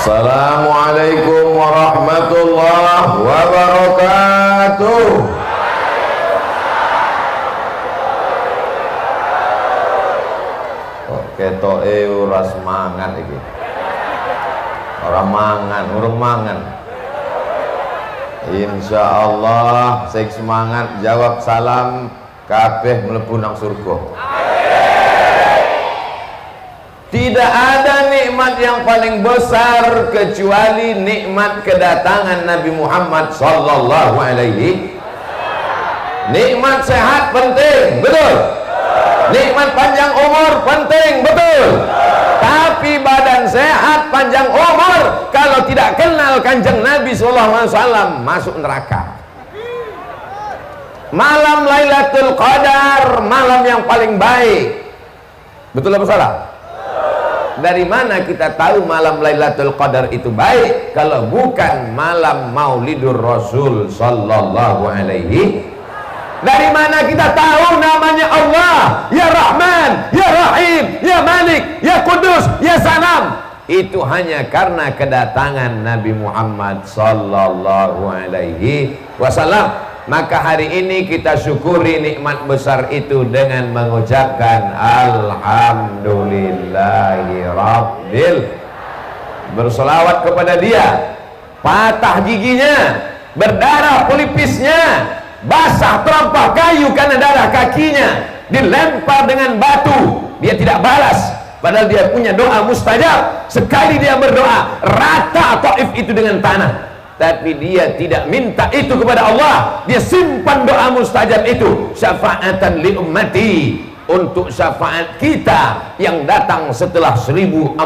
Assalamualaikum warahmatullahi wabarakatuh. Ketoke ora semangat iki. Ora mangan, urung mangan. Insyaallah sing semangat jawab salam kabeh mlebu nang surga. Tidak ada nikmat yang paling besar kecuali nikmat kedatangan Nabi Muhammad sallallahu alaihi. Nikmat sehat penting, betul. Nikmat panjang umur penting, betul. Tapi badan sehat panjang umur kalau tidak kenal Kanjeng Nabi sallallahu alaihi wasallam masuk neraka. Malam Lailatul Qadar, malam yang paling baik. Betul apa salah? Dari mana kita tahu malam Lailatul Qadar itu baik kalau bukan malam Maulidur Rasul sallallahu alaihi? Dari mana kita tahu namanya Allah? Ya Rahman, Ya Rahim, Ya Malik, Ya Kudus, Ya Salam. Itu hanya karena kedatangan Nabi Muhammad sallallahu alaihi wasallam. Maka hari ini kita syukuri nikmat besar itu dengan mengucapkan Alhamdulillahi Rabbil. Berselawat kepada Dia. Patah giginya, berdarah pelipisnya, basah terampah kayu karena darah kakinya, dilempar dengan batu, dia tidak balas. Padahal dia punya doa mustajab. Sekali dia berdoa, rata Taif itu dengan tanah. Tapi dia tidak minta itu kepada Allah. Dia simpan doa mustajab itu, syafaatan li ummati, untuk syafaat kita yang datang setelah 1400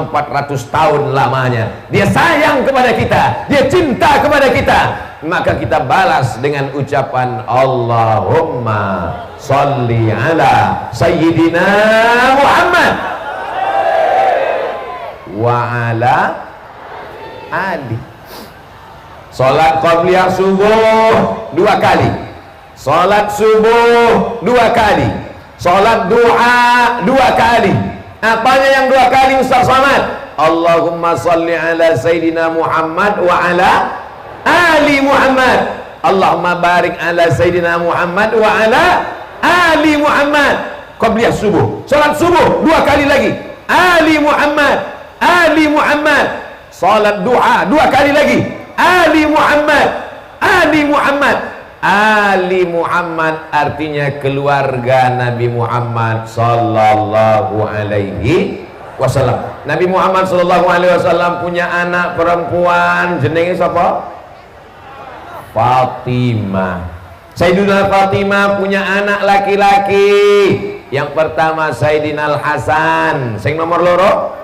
tahun lamanya. Dia sayang kepada kita, dia cinta kepada kita. Maka kita balas dengan ucapan Allahumma salli ala Sayyidina Muhammad wa ala ali. Salat qabliyah subuh 2 kali, salat subuh 2 kali, salat duha 2 kali. Apanya yang 2 kali Ustaz Somad? Allahumma salli ala Sayyidina Muhammad wa ala ali Muhammad. Allahumma barik ala Sayyidina Muhammad wa ala ali Muhammad. Qabliyah subuh, salat subuh 2 kali lagi, ali Muhammad, ali Muhammad. Salat duha 2 kali lagi, Ali Muhammad, Ali Muhammad. Ali Muhammad artinya keluarga Nabi Muhammad sallallahu alaihi wasallam. Nabi Muhammad sallallahu alaihi wasallam punya anak perempuan, jenenge siapa? Fatimah. Sayyidina Fatimah punya anak laki-laki. Yang pertama Sayyidina Al-Hasan, sing nomor loro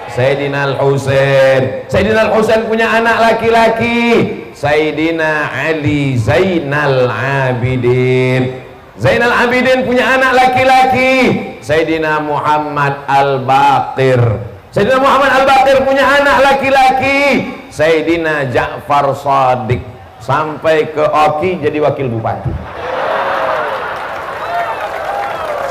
Sayyidina Al-Husain. Sayyidina Al-Husain punya anak laki-laki, Sayyidina Ali Zainal Abidin. Zainal Abidin punya anak laki-laki, Sayyidina Muhammad Al-Baqir. Sayyidina Muhammad Al-Baqir punya anak laki-laki, Sayyidina Ja'far Shadiq. Sampai ke Oki jadi wakil bupati.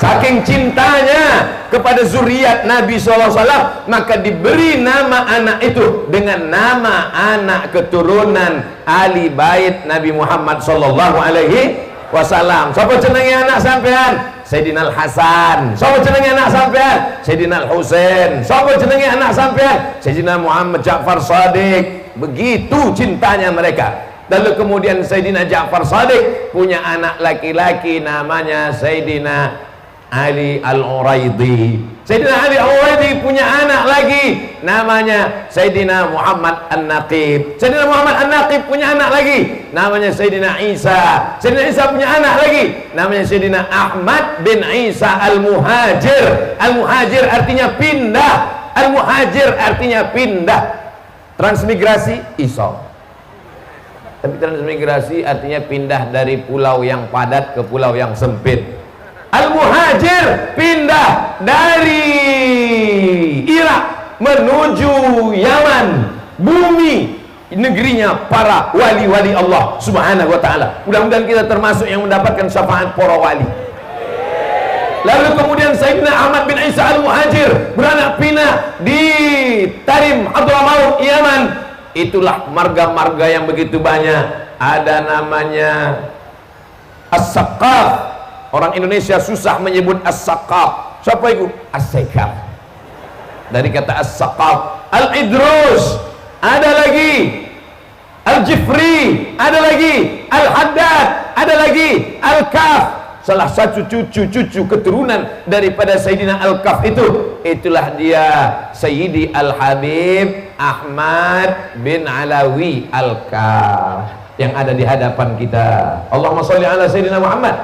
Saking cintanya kepada zuriat Nabi SAW, maka diberi nama anak itu dengan nama anak keturunan Ali Bait Nabi Muhammad Sallallahu Alaihi Wasallam. Siapa jenenge anak sampean? Sayyidina Al-Hasan. Siapa jenenge anak sampean? Sayyidina Al-Husain. Siapa jenenge anak sampean? Sayyidina Muhammad Ja'far Shadiq. Begitu cintanya mereka. Lalu kemudian Sayyidina Ja'far Shadiq punya anak laki-laki namanya Sayyidina Ali Al-Uraidi. Sayyidina Ali Al-Uraidi punya anak lagi namanya Sayyidina Muhammad An-Naqib. Sayyidina Muhammad An-Naqib punya anak lagi namanya Sayyidina Isa. Sayyidina Isa punya anak lagi namanya Sayyidina Ahmad bin Isa Al-Muhajir. Al-Muhajir artinya pindah. Al-Muhajir artinya pindah. Transmigrasi Isa. Tapi transmigrasi artinya pindah dari pulau yang padat ke pulau yang sempit. Al-Muhajir pindah dari Irak menuju Yaman, bumi negerinya para wali-wali Allah Subhanahu wa ta'ala. Mudah-mudahan kita termasuk yang mendapatkan syafaat para wali. Lalu kemudian Sayyidina Ahmad bin Isa al-Muhajir beranak pinak di Tarim Hadramaut Yaman. Itulah marga-marga yang begitu banyak. Ada namanya As-Saqqaf. Orang Indonesia susah menyebut As-Saqqaf. Siapa itu? As-Saqqaf. Dari kata As-Saqqaf. Al-Idrus, ada lagi Al-Jifri, ada lagi Al-Haddad, ada lagi Al-Kaf. Salah satu cucu keturunan daripada Sayyidina Al-Kaf itu, itulah dia Sayyidi Al-Habib Ahmad bin Alawi Al-Kaf yang ada di hadapan kita. Allahumma sholli ala Sayyidina Muhammad.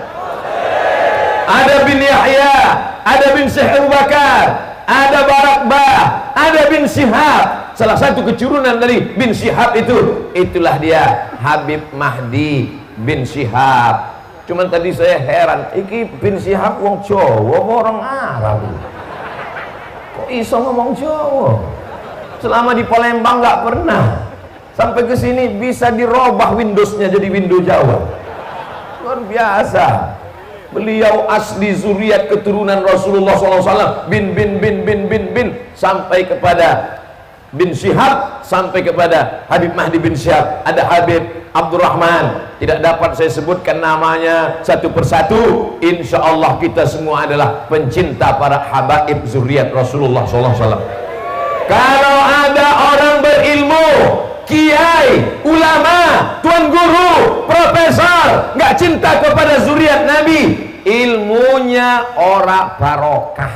Ada bin Yahya, ada bin Syekh Abu Bakar, ada Barakbah, ada bin Syihab. Salah satu keturunan dari bin Syihab itu, itulah dia Habib Mahdi bin Syihab. Cuman tadi saya heran, iki bin Syihab wong Jawa orang Arab? Kok iso ngomong Jawa? Selama di Palembang nggak pernah. Sampai ke sini bisa dirobah Windowsnya jadi Windows Jawa. Luar biasa. Beliau asli zuriat keturunan Rasulullah SAW, bin sampai kepada bin Syihab, sampai kepada Habib Mahdi bin Syihab. Ada Habib Abdurrahman, tidak dapat saya sebutkan namanya satu persatu. Insya Allah kita semua adalah pencinta para habaib zuriat Rasulullah SAW. Kalau ada orang berilmu, kiai, ulama, tuan guru, profesor, nggak cinta kepada zuriat Nabi, ilmunya ora barokah.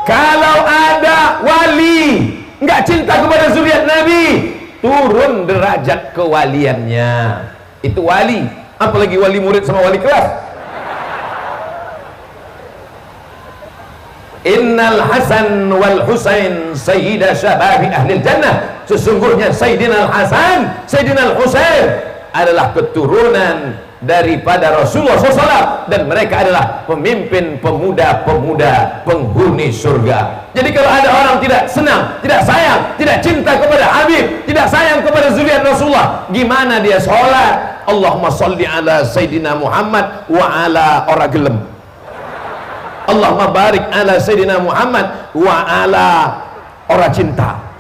Kalau ada wali nggak cinta kepada zuriat Nabi, turun derajat kewaliannya. Itu wali, apalagi wali murid sama wali kelas. Innal Hasan wal Husain sayyida syababi ahli jannah. Sesungguhnya Sayyidina Al-Hasan, Sayyidina Al-Husain adalah keturunan daripada Rasulullah SAW, dan mereka adalah pemimpin pemuda-pemuda penghuni surga. Jadi kalau ada orang tidak senang, tidak sayang, tidak cinta kepada Habib, tidak sayang kepada zuriat Rasulullah, gimana dia sholat? Allahumma sholli ala Sayyidina Muhammad wa ala ora gelem. Allahumma barik ala Sayyidina Muhammad wa ala ora cinta.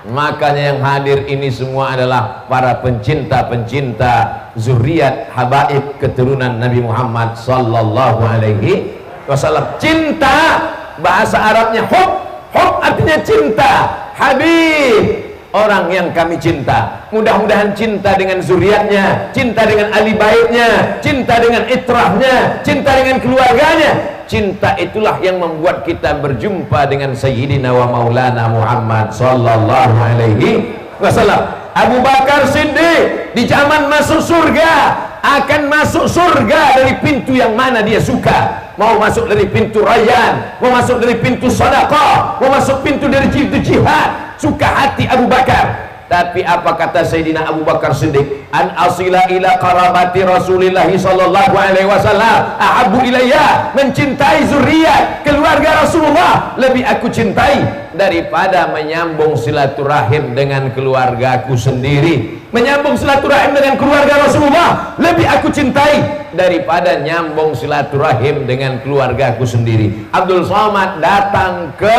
Makanya yang hadir ini semua adalah para pencinta-pencinta zuriat habaib keturunan Nabi Muhammad sallallahu alaihi wasallam. Cinta bahasa Arabnya hub, hub artinya cinta. Habib, orang yang kami cinta. Mudah-mudahan cinta dengan zuriatnya, cinta dengan ahli baitnya, cinta dengan itrahnya, cinta dengan keluarganya. Cinta itulah yang membuat kita berjumpa dengan Sayyidina wa Maulana Muhammad sallallahu alaihi wasallam. Abu Bakar Siddiq di zaman masuk surga akan masuk surga dari pintu yang mana dia suka. Mau masuk dari pintu Rayyan, mau masuk dari pintu Shadaqah, mau masuk pintu dari pintu jihad, suka hati Abu Bakar. Tapi apa kata Sayyidina Abu Bakar Siddiq? An asila ila qarabati Rasulillah sallallahu alaihi wasallam ahabbu ilayya, mencintai zuriat keluarga Rasulullah lebih aku cintai daripada menyambung silaturahim dengan keluargaku sendiri. Menyambung silaturahim dengan keluarga Rasulullah lebih aku cintai daripada nyambung silaturahim dengan keluargaku sendiri. Abdul Somad datang ke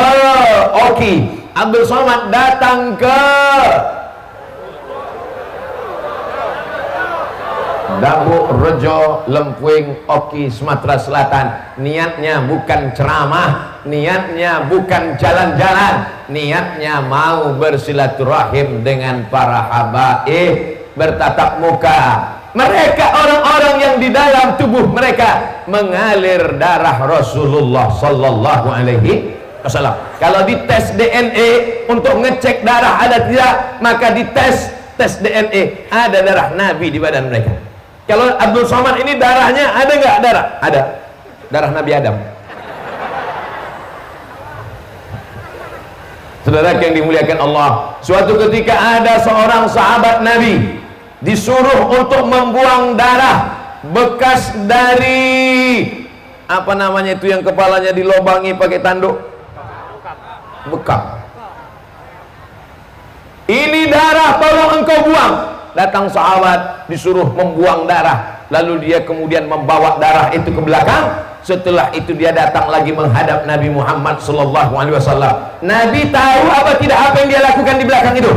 Oki, Abdul Somad datang ke Dabu Rejo, Lempuing, Oki, Sumatera Selatan. Niatnya bukan ceramah, niatnya bukan jalan-jalan, niatnya mau bersilaturahim dengan para habaib, bertatap muka. Mereka orang-orang yang di dalam tubuh mereka mengalir darah Rasulullah sallallahu alaihi wasallam. Kalau dites DNA untuk ngecek darah ada tidak, maka dites DNA ada darah Nabi di badan mereka. Kalau Abdul Somad ini darahnya ada nggak darah? Ada, darah Nabi Adam. Saudara yang dimuliakan Allah, suatu ketika ada seorang sahabat Nabi disuruh untuk membuang darah bekas dari apa namanya itu yang kepalanya dilobangi pakai tanduk, bekam. Ini darah, tolong engkau buang. Datang sahabat disuruh membuang darah, lalu dia kemudian membawa darah itu ke belakang. Setelah itu dia datang lagi menghadap Nabi Muhammad sallallahu alaihi wasallam. Nabi tahu apa tidak apa yang dia lakukan di belakang itu?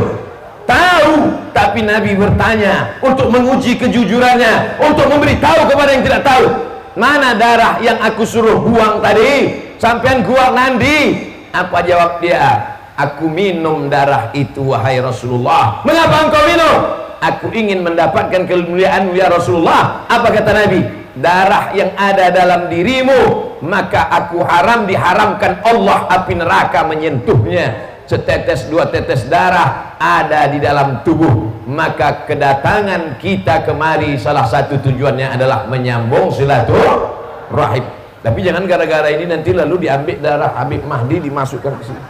Tahu, tapi Nabi bertanya untuk menguji kejujurannya, untuk memberitahu kepada yang tidak tahu. Mana darah yang aku suruh buang tadi? Sampean buang nanti. Apa jawab dia? Aku minum darah itu wahai Rasulullah. Mengapa engkau minum? Aku ingin mendapatkan kemuliaan ya Rasulullah. Apa kata Nabi? Darah yang ada dalam dirimu, maka aku diharamkan Allah api neraka menyentuhnya. Setetes dua tetes darah ada di dalam tubuh, maka kedatangan kita kemari salah satu tujuannya adalah menyambung silaturahim. Tapi jangan gara-gara ini nanti lalu diambil darah Habib Mahdi dimasukkan ke sini.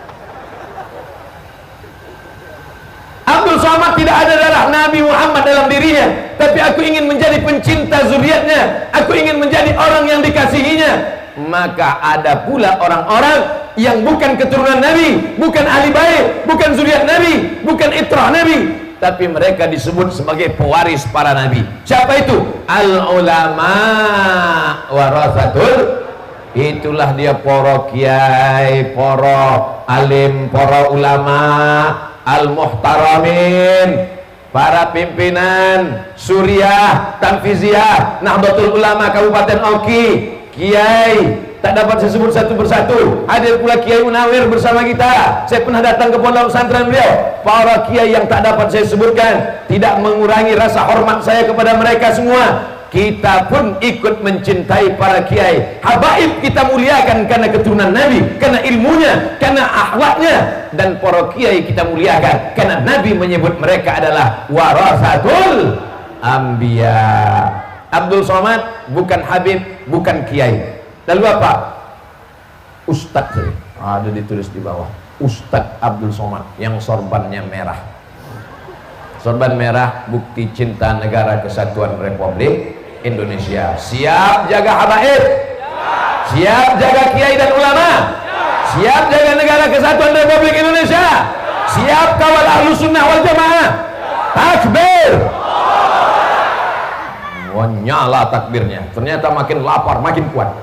Abdul Somad tidak ada darah Nabi Muhammad dalam dirinya, tapi aku ingin menjadi pencinta zuriatnya, aku ingin menjadi orang yang dikasihinya. Maka ada pula orang-orang yang bukan keturunan Nabi, bukan ahli bait, bukan zuriat Nabi, bukan itrah Nabi, tapi mereka disebut sebagai pewaris para Nabi. Siapa itu? Al-ulama warasatul. Itulah dia para kiai, para alim, para ulama al-muhtaramin, para pimpinan Suriah, Tanfiziyah, Nahdlatul Ulama Kabupaten Oki, kiai tak dapat saya sebut satu persatu. Hadir pula Kiai Munawir bersama kita. Saya pernah datang ke pondok pesantren beliau. Para kiai yang tak dapat saya sebutkan tidak mengurangi rasa hormat saya kepada mereka semua. Kita pun ikut mencintai para kiai. Habaib kita muliakan karena keturunan Nabi, karena ilmunya, karena akhlaknya. Dan para kiai kita muliakan karena Nabi menyebut mereka adalah warasatul anbiya. Abdul Somad bukan Habib, bukan kiai. Lalu apa? Ustadz saja. Ada ditulis di bawah. Ustadz Abdul Somad yang sorbannya merah. Sorban merah bukti cinta negara kesatuan Republik Indonesia. Siap jaga habaib, siap jaga kiai dan ulama, siap jaga negara kesatuan Republik Indonesia, siap kawal ahlu sunnah wal jamaah. Takbir. Wah, nyala takbirnya. Ternyata makin lapar makin kuat.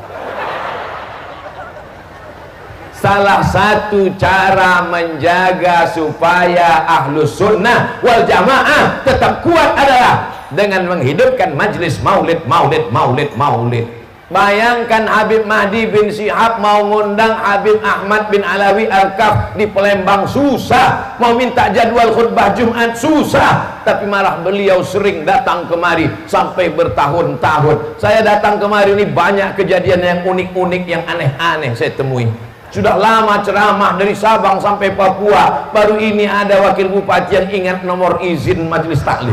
Salah satu cara menjaga supaya ahlu sunnah wal jamaah tetap kuat adalah dengan menghidupkan majlis maulid. Bayangkan Habib Mahdi bin Syihab mau ngundang Habib Ahmad bin Alawi Al-Kaf di Palembang, susah. Mau minta jadwal khutbah Jumat, susah. Tapi malah beliau sering datang kemari sampai bertahun-tahun. Saya datang kemari ini banyak kejadian yang unik-unik, yang aneh-aneh saya temui. Sudah lama ceramah dari Sabang sampai Papua, baru ini ada wakil bupati yang ingat nomor izin majelis taklim.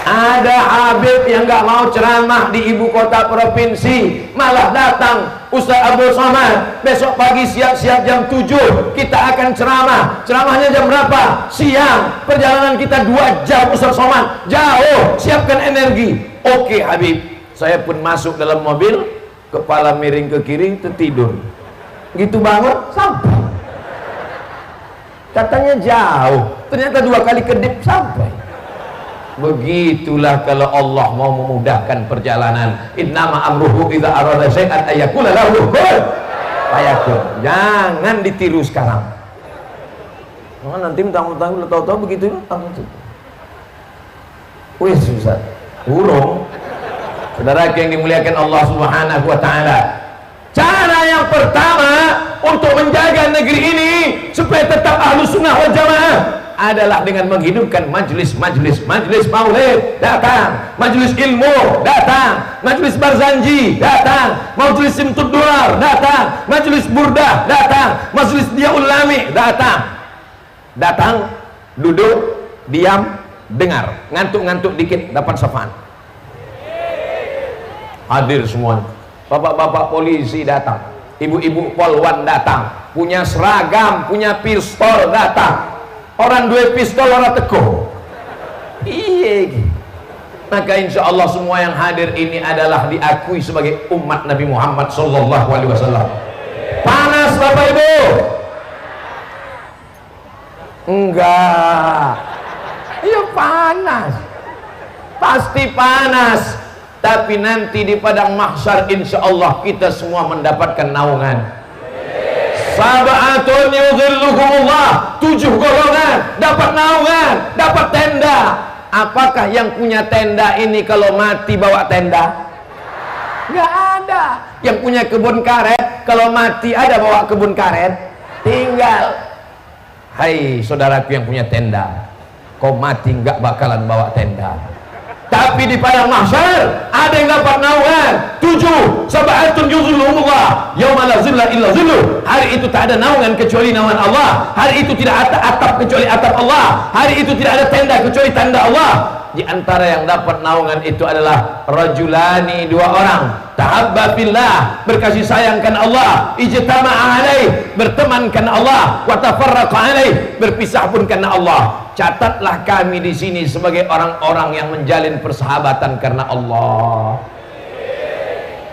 Ada Habib yang gak mau ceramah di ibu kota provinsi, malah datang. Ustaz Abdul Somad, besok pagi siap-siap jam 7 kita akan ceramah. Ceramahnya jam berapa? Siang. Perjalanan kita 2 jam Ustaz Somad, jauh. Siapkan energi. Oke Habib. Saya pun masuk dalam mobil, kepala miring ke kiri, tertidur. Gitu bangun, sampai. Katanya jauh, ternyata 2 kali kedip sampai. Begitulah kalau Allah mau memudahkan perjalanan. Innama amruhu idza arada syai'an ayyakula lahu kun fayakun. Jangan ditiru sekarang. Nanti mentang-mentang tahu-tahu begitu, wih susah. Urung. Saudara yang dimuliakan Allah Subhanahu wa taala. Cara yang pertama untuk menjaga negeri ini supaya tetap ahlus sunnah wal jamaah adalah dengan menghidupkan majlis maulid, datang, majlis ilmu, datang, majlis barzanji, datang, majlis simtud durar, datang, majlis burdah, datang, majlis diaul lami, datang, duduk, diam, dengar, ngantuk-ngantuk dikit dapat syafaat. Hadir semua, bapak-bapak polisi datang, ibu-ibu polwan datang, punya seragam, punya pistol datang. Orang dua pistol orang teguh. Iya. Maka insya Allah semua yang hadir ini adalah diakui sebagai umat Nabi Muhammad Sallallahu Alaihi Wasallam. Panas Bapak Ibu? Enggak. Iya panas. Pasti panas. tapi nanti di padang mahsyar insya Allah kita semua mendapatkan naungan. Sab'atun yudhilluhumullah, 7 golongan dapat naungan, dapat tenda. Apakah yang punya tenda ini kalau mati bawa tenda? Nggak ada. Yang punya kebun karet kalau mati ada bawa kebun karet? Tinggal. Hai saudaraku yang punya tenda, kau mati nggak bakalan bawa tenda. Tapi di padang mahsyar ada yang dapat naungan. 7, sab'atun yudhilluhumullah yauma la zilla illa zilluh. Hari itu tak ada naungan kecuali naungan Allah. Hari itu tidak ada atap kecuali atap Allah. Hari itu tidak ada tenda kecuali tenda Allah. Di antara yang dapat naungan itu adalah rajulani, 2 orang, tahabba fillah, berkasih sayang karena Allah, ijtama'a alaih, berteman karena Allah, wa tafarraqa alaih, berpisah pun karena Allah. Catatlah kami di sini sebagai orang-orang yang menjalin persahabatan karena Allah.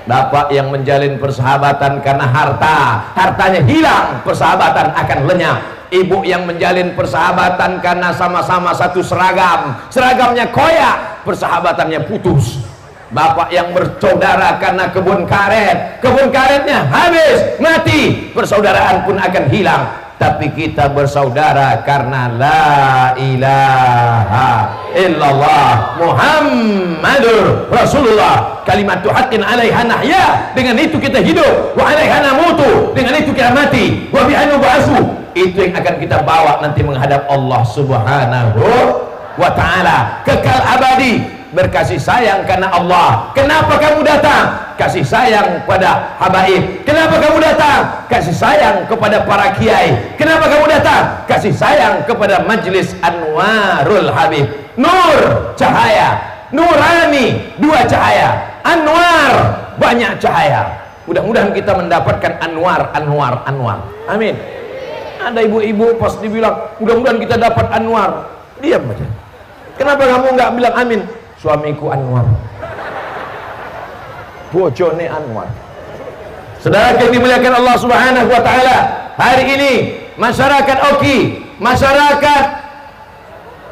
Bapak yang menjalin persahabatan karena harta, hartanya hilang, persahabatan akan lenyap. Ibu yang menjalin persahabatan karena sama-sama satu seragam, seragamnya koyak, persahabatannya putus. Bapak yang bersaudara karena kebun karet, kebun karetnya habis, mati, persaudaraan pun akan hilang. Tapi kita bersaudara karena la ilaha illallah Muhammadur Rasulullah, kalimatu haqqin alaiha nahya, dengan itu kita hidup, wa alaiha namutu, dengan itu kita mati, wa biha nub'atsu. Itu yang akan kita bawa nanti menghadap Allah Subhanahu wa ta'ala, kekal abadi, berkasih sayang karena Allah. Kenapa kamu datang? Kasih sayang pada habaib. Kenapa kamu datang? Kasih sayang kepada para kiai. Kenapa kamu datang? Kasih sayang kepada majlis Anwarul Habib. Nur, cahaya. Nurani, 2 cahaya. Anwar, banyak cahaya. Mudah-mudahan kita mendapatkan anwar, anwar, anwar. Amin. Ada ibu-ibu pas dibilang mudah-mudahan kita dapat anwar, diam aja. Kenapa kamu nggak bilang amin? Suamiku anwar, bojone anwar. Saudara yang dimuliakan Allah Subhanahu wa ta'ala, hari ini masyarakat Oki, masyarakat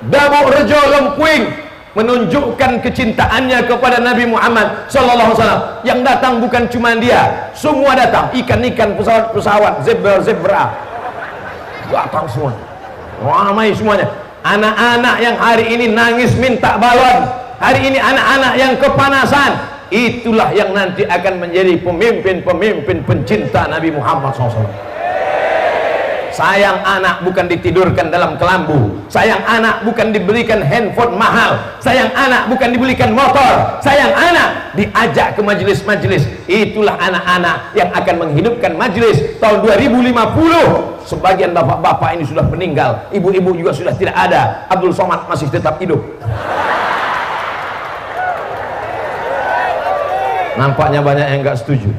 Dabuk Rejo Lempuing menunjukkan kecintaannya kepada Nabi Muhammad sallallahu alaihi wasallam. Yang datang bukan cuma dia, semua datang, ikan-ikan, pesawat-pesawat, zebra-zebra datang semua, ramai semuanya. Anak-anak yang hari ini nangis minta balon, hari ini anak-anak yang kepanasan, itulah yang nanti akan menjadi pemimpin-pemimpin pencinta Nabi Muhammad SAW. Sayang anak bukan ditidurkan dalam kelambu, sayang anak bukan diberikan handphone mahal, sayang anak bukan dibelikan motor, sayang anak diajak ke majelis-majelis. Itulah anak-anak yang akan menghidupkan majelis tahun 2050. Sebagian bapak-bapak ini sudah meninggal, ibu-ibu juga sudah tidak ada, Abdul Somad masih tetap hidup. Nampaknya banyak yang nggak setuju.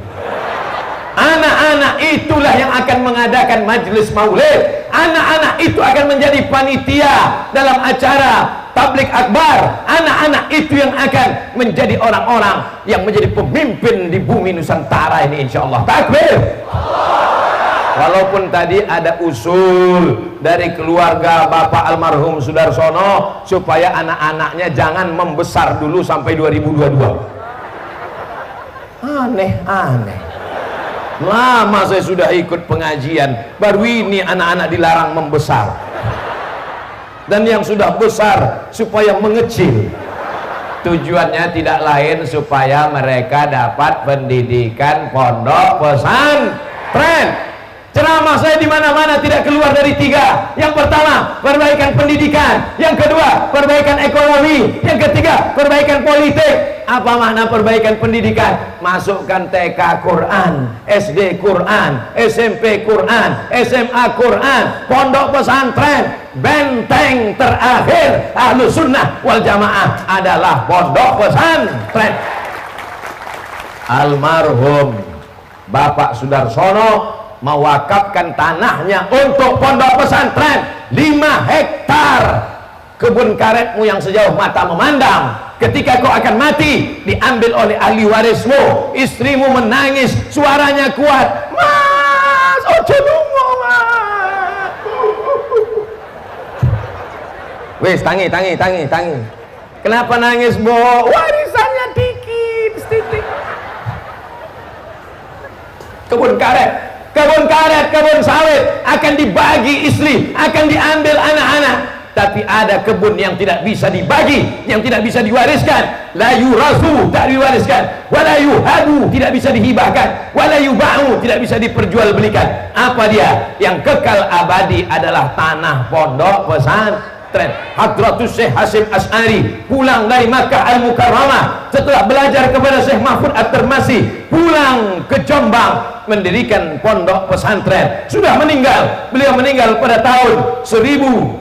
Anak-anak itulah yang akan mengadakan majelis maulid. Anak-anak itu akan menjadi panitia dalam acara tablik akbar. Anak-anak itu yang akan menjadi orang-orang yang menjadi pemimpin di bumi Nusantara ini, insya Allah. Takbir. Walaupun tadi ada usul dari keluarga Bapak almarhum Sudarsono supaya anak-anaknya jangan membesar dulu sampai 2022. Aneh-aneh. Lama saya sudah ikut pengajian, baru ini anak-anak dilarang membesar. Dan yang sudah besar supaya mengecil. Tujuannya tidak lain supaya mereka dapat pendidikan pondok pesantren. Ceramah saya di mana-mana tidak keluar dari 3. Yang pertama, perbaikan pendidikan. Yang kedua, perbaikan ekonomi. Yang ketiga, perbaikan politik. Apa makna perbaikan pendidikan? Masukkan TK Quran, SD Quran, SMP Quran, SMA Quran, pondok pesantren. Benteng terakhir Ahlus Sunnah wal Jamaah adalah pondok pesantren. Almarhum Bapak Sudarsono mewakafkan tanahnya untuk pondok pesantren 5 hektar. Kebun karetmu yang sejauh mata memandang, ketika kau akan mati diambil oleh ahli warismu. Istrimu menangis, suaranya kuat, "Mas, ojo lunga, Mas." Wes, tangi. Kenapa nangis, Bo? Warisannya dikit. kebun karet, kebun sawit akan dibagi istri, akan diambil anak-anak. Tapi ada kebun yang tidak bisa dibagi, yang tidak bisa diwariskan. La yurasu, tak diwariskan. Wala yuhadu, tidak bisa dihibahkan. Wala yuba'u, tidak bisa diperjualbelikan. Apa dia? Yang kekal abadi adalah tanah pondok pesantren. Hadratus Syekh Hasyim Asy'ari pulang dari Makkah Al-Mukarramah setelah belajar kepada Syekh Mahfud At-Tirmasi, pulang ke Jombang mendirikan pondok pesantren. Sudah meninggal. Beliau meninggal pada tahun 1947,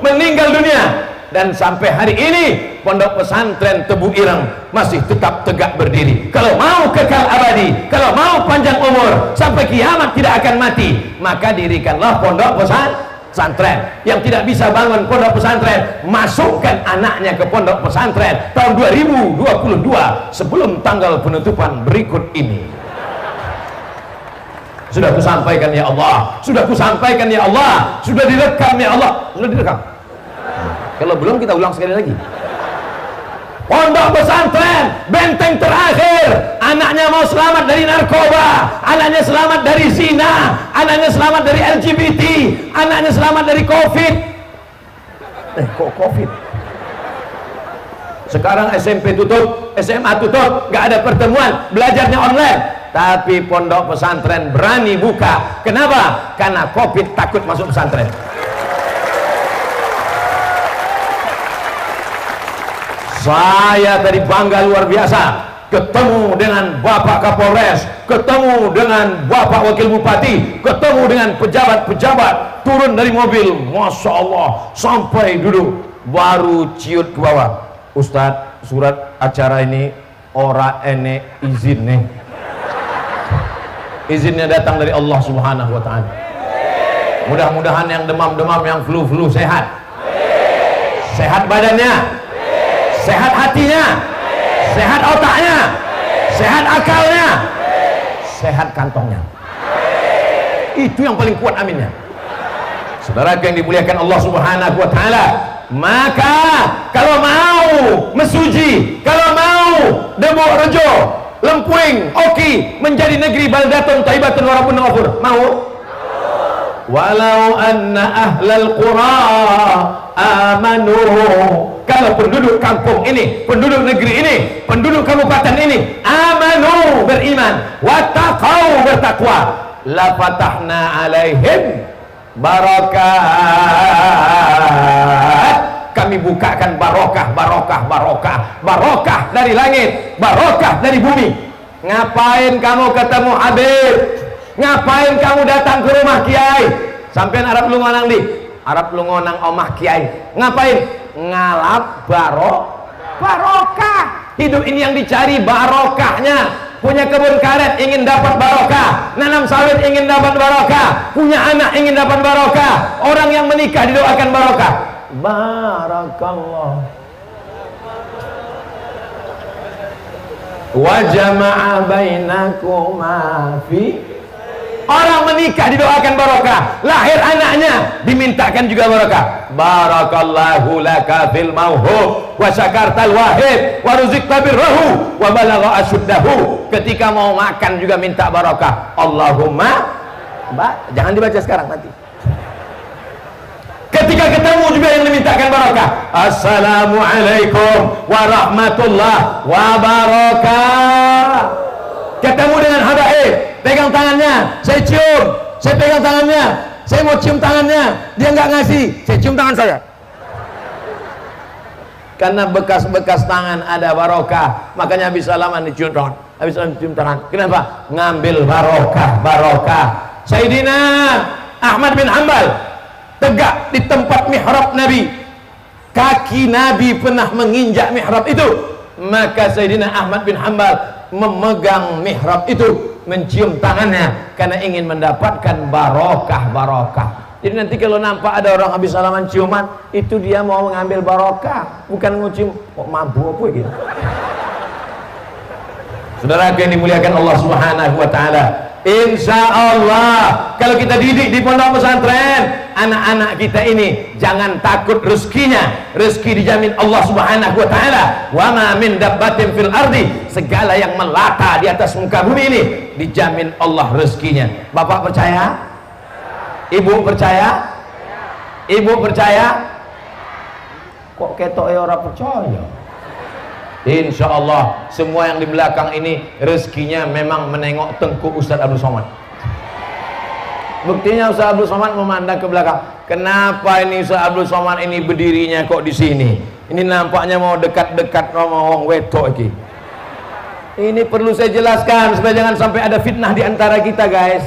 meninggal dunia. Dan sampai hari ini pondok pesantren Tebu Ireng masih tetap tegak berdiri. Kalau mau kekal abadi, kalau mau panjang umur sampai kiamat tidak akan mati, maka dirikanlah pondok pesantren. Yang tidak bisa bangun pondok pesantren, masukkan anaknya ke pondok pesantren tahun 2022 sebelum tanggal penutupan berikut ini. Sudah kusampaikan ya Allah, sudah kusampaikan ya Allah, sudah direkam ya Allah, sudah direkam. Kalau belum kita ulang sekali lagi. Pondok pesantren, benteng terakhir. Anaknya mau selamat dari narkoba, anaknya selamat dari zina, anaknya selamat dari LGBT, anaknya selamat dari COVID. Kok COVID? Sekarang SMP tutup, SMA tutup, nggak ada pertemuan, belajarnya online. Tapi pondok pesantren berani buka. Kenapa? Karena COVID takut masuk pesantren. Saya tadi bangga luar biasa ketemu dengan Bapak Kapolres, ketemu dengan Bapak Wakil Bupati, ketemu dengan pejabat-pejabat, turun dari mobil, Masya Allah, sampai duduk, baru ciut ke bawah. Ustadz, surat acara ini ora ene izin nih. Izinnya datang dari Allah Subhanahu wa Ta'ala. Mudah-mudahan yang demam-demam, yang flu-flu sehat. Sehat badannya, sehat hatinya, sehat otaknya, sehat akalnya, sehat kantongnya. Itu yang paling kuat, aminnya. Saudara yang dimuliakan Allah Subhanahu wa Ta'ala, maka kalau mau mesuji, kalau mau Demo Rejo, Lempuing, Oki menjadi negeri baldatun thayyibatun wa rabbun ghafur, mau? Walau anna ahlal qura amanu, kalau penduduk kampung ini, penduduk negeri ini, penduduk kabupaten ini amanu, beriman, wattaqau, bertakwa, la fatahna alaihim barakat, kami bukakan barokah, barokah, barokah, barokah dari langit, barokah dari bumi. Ngapain kamu ketemu Habib? Ngapain kamu datang ke rumah kiai? Sampean Arab lu ngonang di Arab lu ngonang omah kiai, ngapain? Ngalap barokah. Hidup ini yang dicari barokahnya. Punya kebun karet ingin dapat barokah, nanam sawit ingin dapat barokah, punya anak ingin dapat barokah, orang yang menikah didoakan barokah. Barakallah wa jama'a bainakuma fi, orang menikah didoakan barokah, lahir anaknya dimintakan juga barokah. Barakallahu laka fil mauhub wa syakartal wahid wa ruzikta birrahu wa balagha asyuddahu. Ketika mau makan juga minta barokah. Allahumma jangan dibaca sekarang, nanti. Ketika ketemu juga yang dimintakan barokah. Assalamualaikum warahmatullahi wabarakatuh. Ketemu dengan habaib, pegang tangannya, saya cium, saya pegang tangannya, saya mau cium tangannya, dia nggak ngasih, saya cium tangan saya. Karena bekas-bekas tangan ada barokah, makanya habis salaman dicium tangan, habis salaman dicium tangan. Kenapa? Ngambil barokah, barokah. Sayyidina Ahmad bin Hanbal tegak di tempat mihrab Nabi, kaki Nabi pernah menginjak mihrab itu, maka Sayyidina Ahmad bin Hanbal memegang mihrab itu, mencium tangannya karena ingin mendapatkan barokah. Jadi nanti kalau nampak ada orang habis salaman ciuman, itu dia mau mengambil barokah, bukan ngucium kok mabuk apa gitu. Saudara yang dimuliakan Allah Subhanahu wa Ta'ala, insya Allah kalau kita didik di pondok pesantren, anak-anak kita ini jangan takut rezekinya. Rezeki dijamin Allah Subhanahu wa taala. Wa ma min dabbatin fil ardi, segala yang melata di atas muka bumi ini dijamin Allah rezekinya. Bapak percaya? Ibu percaya? Ibu percaya? Kok ketok orang percaya? Insya Allah semua yang di belakang ini rezekinya memang menengok tengkuk Ustaz Abdul Somad. Buktinya Ustaz Abdul Somad memandang ke belakang. Kenapa ini Ustaz Abdul Somad ini berdirinya kok di sini? Ini nampaknya mau dekat-dekat sama orang wetok iki. Ini perlu saya jelaskan supaya jangan sampai ada fitnah di antara kita, guys.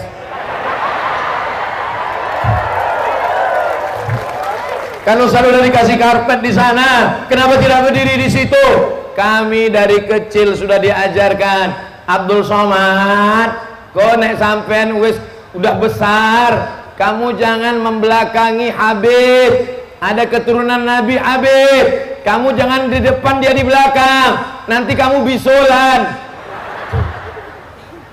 Kalau sudah dikasih karpet di sana, kenapa tidak berdiri di situ? Kami dari kecil sudah diajarkan, Abdul Somad, kau nek sampean wis udah besar, kamu jangan membelakangi Habib. Ada keturunan Nabi Habib, kamu jangan di depan dia di belakang, nanti kamu bisulan.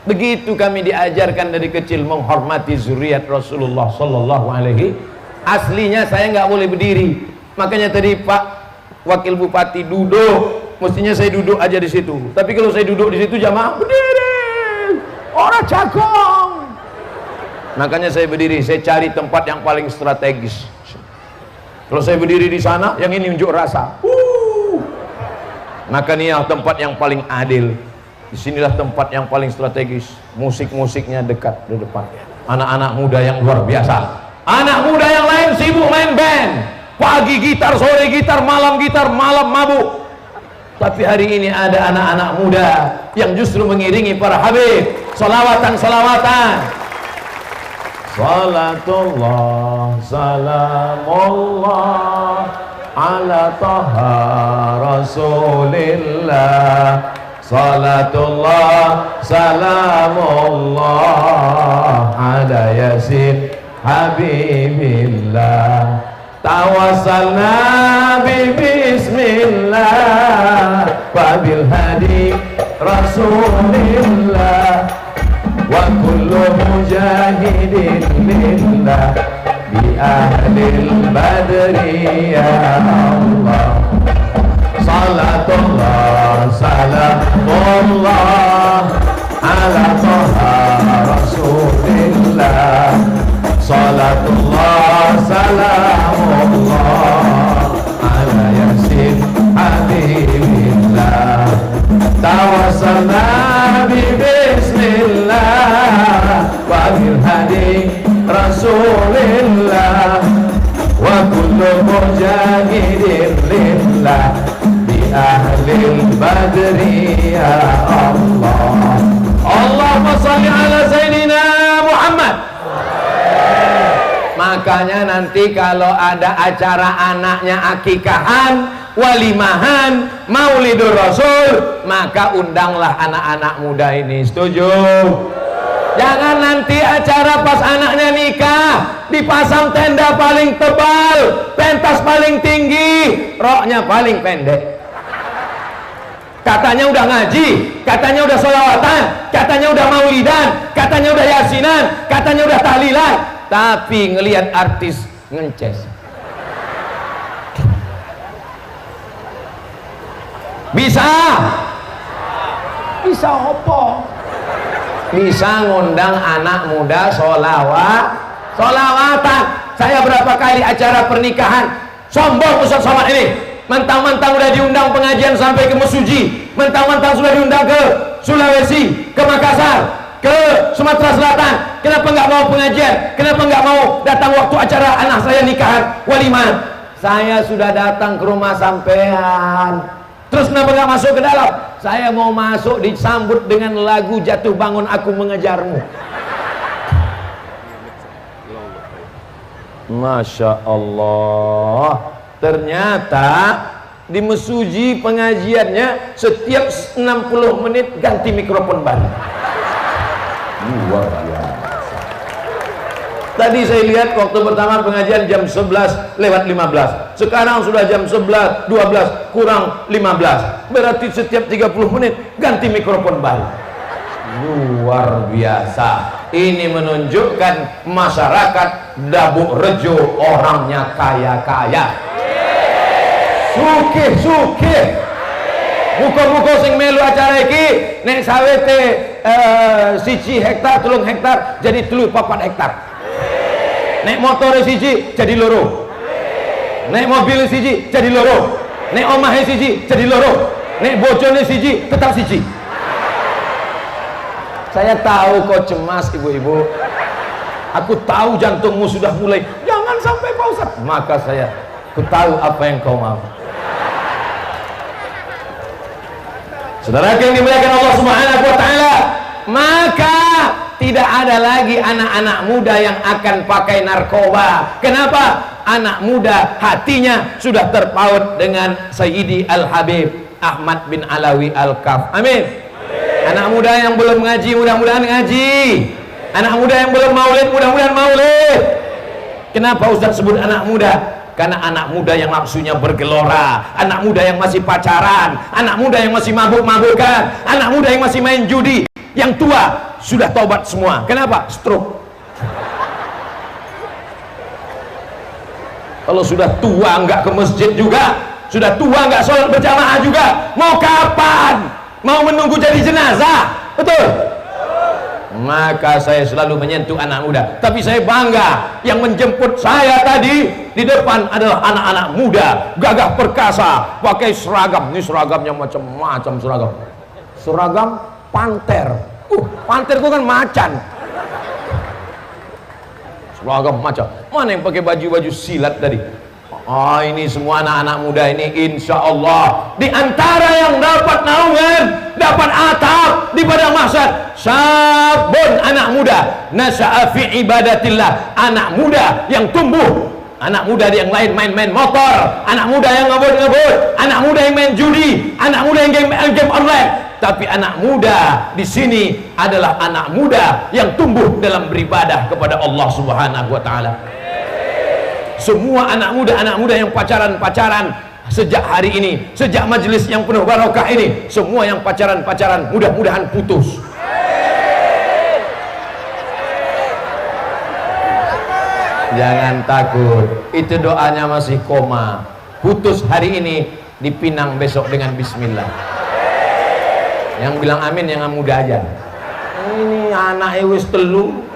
Begitu kami diajarkan dari kecil menghormati zuriat Rasulullah sallallahu alaihi. Aslinya saya nggak boleh berdiri, makanya tadi Pak Wakil Bupati duduk. Mestinya saya duduk aja di situ. Tapi kalau saya duduk di situ jamaah berdiri, orang cakong. Makanya saya berdiri. Saya cari tempat yang paling strategis. Kalau saya berdiri di sana, yang ini unjuk rasa. Maka ini tempat yang paling adil. Disinilah tempat yang paling strategis. Musik-musiknya dekat di depan. Anak-anak muda yang luar biasa. Anak muda yang lain sibuk main band. Pagi gitar, sore gitar, malam mabuk. Tapi hari ini ada anak-anak muda yang justru mengiringi para habib, salawatan-salawatan. Salatullah, salamullah ala taha rasulillah. Salatullah, salamullah ala yasin habibillah. Tawassalna bismillah wabil hadi rasulillah wa kullu mujahidin lillah bi ahlil badri ya Allah. Salatullah salamullah ala taha rasulillah. Salatullah salamullah ala yasin habibillah. Tawassalna bismillah wa bil hadi rasulillah wa kullu mujahidin lillah bi ahlil badri ya Allah. Allahumma shalli ala sayyidina Muhammad. Makanya nanti kalau ada acara anaknya akikahan, walimahan, maulidur rasul, maka undanglah anak-anak muda ini. Setuju? Jangan nanti acara pas anaknya nikah dipasang tenda paling tebal, pentas paling tinggi, roknya paling pendek. Katanya udah ngaji, katanya udah sholawatan, katanya udah maulidan, katanya udah yasinan, katanya udah tahlilan, tapi ngelihat artis ngences. Bisa opo? Bisa ngundang anak muda sholawatan. Saya berapa kali acara pernikahan sombong Ustaz Somad ini, mentang-mentang udah diundang pengajian sampai ke Mesuji, mentang-mentang sudah diundang ke Sulawesi, ke Makassar, ke Sumatera Selatan, kenapa nggak mau pengajian? Kenapa nggak mau datang waktu acara anak saya nikahan, waliman? Saya sudah datang ke rumah sampean. Terus kenapa nggak masuk ke dalam? Saya mau masuk disambut dengan lagu Jatuh Bangun Aku Mengejarmu. Masya Allah. Ternyata di Mesuji pengajiannya setiap 60 menit ganti mikrofon baru. Luar biasa. Tadi saya lihat waktu pertama pengajian jam 11:15. Sekarang sudah jam 11:12 kurang 15. Berarti setiap 30 menit ganti mikrofon baru. Luar biasa. Ini menunjukkan masyarakat Dabuk Rejo orangnya kaya-kaya, sugih-sugih. Muka-muka sing melu acara iki nek sawete 1 hektar 3 hektar jadi 3-4 hektar. Nek motore siji jadi loro, nek mobil siji jadi loro, nek omahe siji jadi loro, nek bojone siji tetap siji. Saya tahu kau cemas ibu-ibu, aku tahu jantungmu sudah mulai jangan sampai Pak Ustaz, maka aku tahu apa yang kau mau. Saudara yang dimuliakan Allah Subhanahu wa taala, maka tidak ada lagi anak-anak muda yang akan pakai narkoba. Kenapa? Anak muda hatinya sudah terpaut dengan Sayyidi Al-Habib Ahmad bin Alawi Al-Kaf. Amin. Anak muda yang belum ngaji, mudah-mudahan ngaji. Anak muda yang belum maulid, mudah-mudahan maulid. Kenapa Ustaz sebut anak muda? Karena anak muda yang nafsunya bergelora, anak muda yang masih pacaran, anak muda yang masih mabuk-mabukan, anak muda yang masih main judi. Yang tua sudah taubat semua. Kenapa? Stroke. Kalau sudah tua nggak ke masjid juga, sudah tua nggak sholat berjamaah juga, mau kapan? Mau menunggu jadi jenazah? Betul? Maka saya selalu menyentuh anak muda. Tapi saya bangga yang menjemput saya tadi di depan adalah anak-anak muda, gagah perkasa, pakai seragam. Ini seragamnya macam-macam seragam. Seragam panter. Panter itu kan macan. Seragam macan. Mana yang pakai baju-baju silat tadi? Ini semua anak-anak muda ini insya Allah di antara yang dapat naungan, dapat atap di padang mahsyar, sabun anak muda nasya'a fi ibadatillah, anak muda yang tumbuh. Anak muda yang lain main-main motor, anak muda yang ngebut-ngebut, anak muda yang main judi, anak muda yang game online. Tapi anak muda di sini adalah anak muda yang tumbuh dalam beribadah kepada Allah Subhanahu wa taala. Semua anak muda yang pacaran-pacaran sejak hari ini, sejak majelis yang penuh barokah ini, semua yang pacaran-pacaran mudah-mudahan putus. Jangan takut, itu doanya masih koma. Putus hari ini, dipinang besok dengan bismillah. Yang bilang amin yang muda aja. Ini anak wis telu.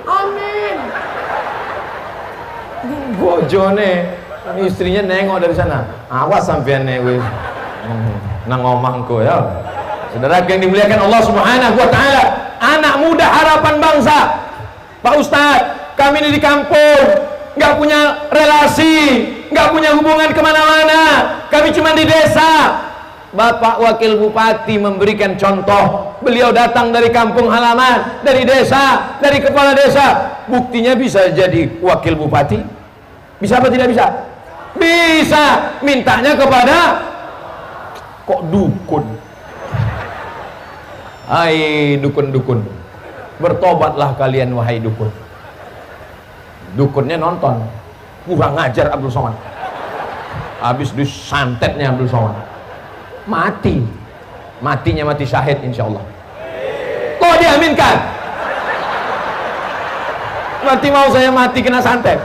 Bojone istrinya nengok dari sana, awas sampean wis nang omahku ya. Saudara yang dimuliakan Allah Subhanahu wa taala, anak muda harapan bangsa. Pak Ustadz, kami ini di kampung nggak punya relasi, nggak punya hubungan kemana-mana, kami cuma di desa. Bapak Wakil Bupati memberikan contoh, beliau datang dari kampung halaman, dari desa, dari kepala desa, buktinya bisa jadi wakil bupati. Bisa apa tidak bisa? Bisa. Mintanya kepada kok dukun. Hai dukun-dukun, bertobatlah kalian wahai dukun. Dukunnya nonton, kurang ngajar Abdul Somad. Habis disantetnya Abdul Somad, mati. Matinya mati syahid insya Allah. Kok diaminkan? Nanti mau saya mati kena santet?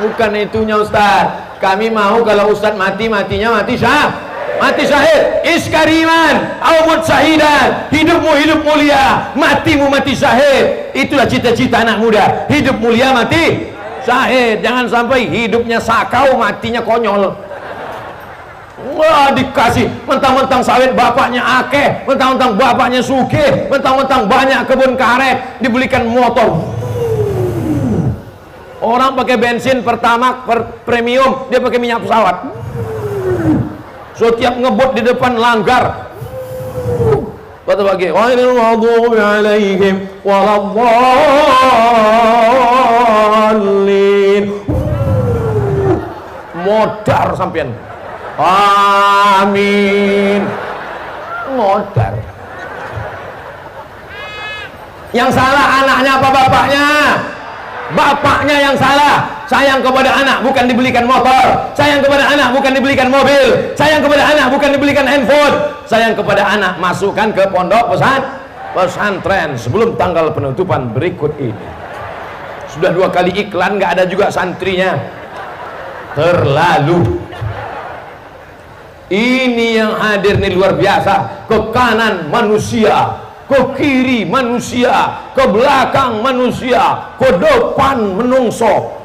Bukan itunya Ustaz. Kami mau kalau Ustaz mati, matinya mati syahid. Iskariman awmut syahidan, hidupmu hidup mulia, matimu mati syahid. Itulah cita-cita anak muda, hidup mulia mati syahid. Jangan sampai hidupnya sakau, matinya konyol. Wah, dikasih mentang-mentang sawit bapaknya akeh, mentang-mentang bapaknya sugih, mentang-mentang banyak kebun karet, dibelikan motor. Orang pakai bensin pertama premium, dia pakai minyak pesawat. Setiap ngebut di depan langgar. Kata bagi, ghairil maghdubi alaihim waladdallin. Modar sampean. Amin. Modar. Yang salah anaknya apa bapaknya? Bapaknya yang salah. Sayang kepada anak bukan dibelikan motor, sayang kepada anak bukan dibelikan mobil, sayang kepada anak bukan dibelikan handphone, sayang kepada anak masukkan ke pondok pesantren. pesantren sebelum tanggal penutupan berikut ini. Sudah 2 kali iklan, nggak ada juga santrinya. Terlalu. Ini yang hadir nih luar biasa. Ke kanan manusia, ke kiri manusia, ke belakang manusia, ke depan menungso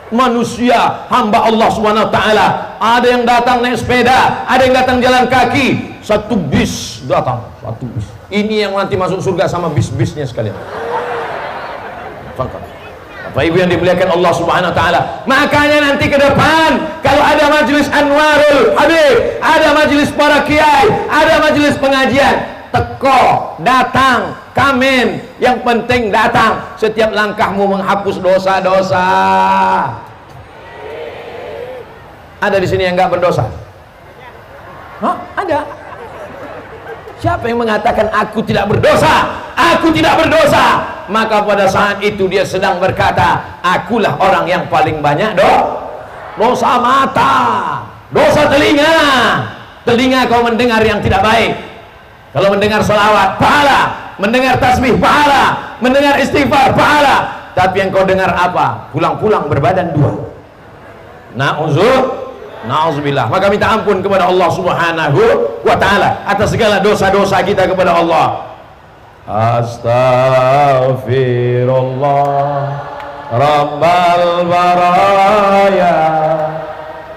manusia, hamba Allah Subhanahu wa taala. Ada yang datang naik sepeda, ada yang datang jalan kaki. Satu bis datang, satu bis. Ini yang nanti masuk surga sama bis-bisnya sekalian. Bapak Ibu yang dimuliakan Allah Subhanahu wa taala. Makanya nanti ke depan kalau ada majelis Anwarul Habib, ada majelis para kiai, ada majelis pengajian, teko, datang, kamen, yang penting datang. Setiap langkahmu menghapus dosa-dosa. Ada di sini yang enggak berdosa? Hah? Ada. Siapa yang mengatakan aku tidak berdosa? Aku tidak berdosa. Maka pada saat itu dia sedang berkata, akulah orang yang paling banyak dosa mata, dosa telinga. Telinga kau mendengar yang tidak baik. Kalau mendengar selawat, pahala. Mendengar tasbih, pahala. Mendengar istighfar, pahala. Tapi yang kau dengar apa? Pulang-pulang berbadan 2. Na'udzubillah. Maka minta ampun kepada Allah Subhanahu wa ta'ala atas segala dosa-dosa kita kepada Allah. Astaghfirullah Rabbal baraya,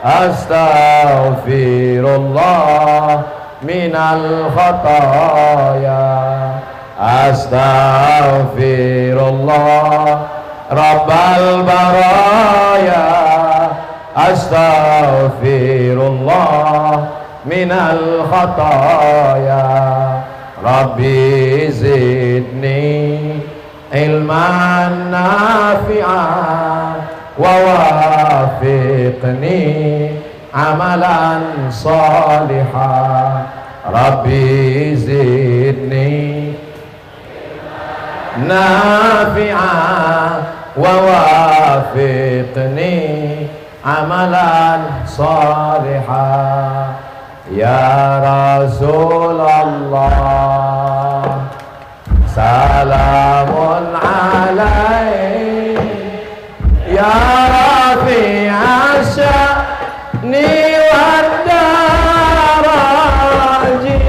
astaghfirullah minal khataya, astaghfirullah Rabbal baraya, astaghfirullah minal khataya. Rabbi zidni ilman nafi'an wa wafiqni amalan salihan. Rabbi zidni nafi'an wa wafiqni amalan salihan. Ya Rasulullah, salamun alaik, ya rafi'a sya'ni wad daraji,